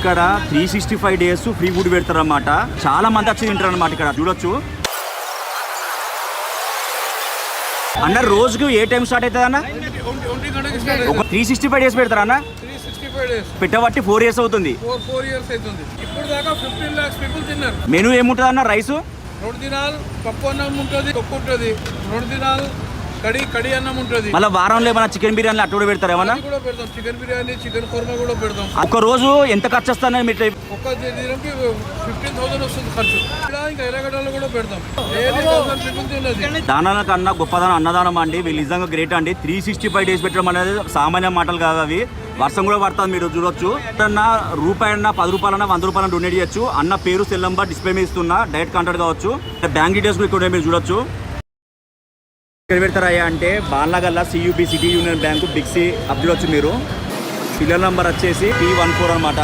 ఇక్కడ 365 days free food పెడతారు అన్నమాట. చాలా మంది వచ్చి తింటారు అనమాట. ఇక్కడ చూడొచ్చు అన్న. రోజుకు ఏ టైం స్టార్ట్ అవుతుంది అన్న? 365 days పెడతారా అన్న? పెట్టబట్టి 4 years అవుతుంది. మెనూ ఏముంటుంది అన్న? రైసు 2 దినాలు పప్పు అన్నం ఉంటుంది, పప్పు ఉంటుంది. 2 దినాలు కడి అన్నం ఉంటుంది. మళ్ళీ వారంలో ఏమైనా చికెన్ బిర్యానీ అట్లా కూడా పెడతారు ఏమన్నా? పెడతాం చికెన్ బిర్యానీ, చికెన్ కుర్మా కూడా పెడతాం. ఒక రోజు ఎంత ఖర్చు వస్తుంది మీరు? ఒక్క దినంకి 15,000 వస్తుంది ఖర్చు. ఇంకా ఎర్రగడ్డలు కూడా పెడతాం. దానాల కన్నా గొప్పదానం అన్నదానం అండి. వీళ్ళు నిజంగా గ్రేట్ అండి. 365 days పెట్టడం అనేది సామాన్య మాటలు కాదు అవి. వర్షం కూడా పడుతుంది, మీరు చూడొచ్చు. అన్న రూపాయి అన్న 10 రూపాయలన్నా 100 రూపాయలు డొనేట్ చేయొచ్చు. అన్న పేరు సెల్ నంబర్ డిస్ప్లే మీద ఇస్తున్నా, డైరెక్ట్ కాంటాక్ట్ కావచ్చు. బ్యాంక్ డీటెయిల్స్ కూడా ఇక్కడ మీరు చూడొచ్చు. ఎక్కడ పెడతారయ్యా అంటే బాన్లగల్లా CUB city union bank Big C up చూడొచ్చు మీరు. పిల్లల నంబర్ వచ్చేసి P14 అనమాట.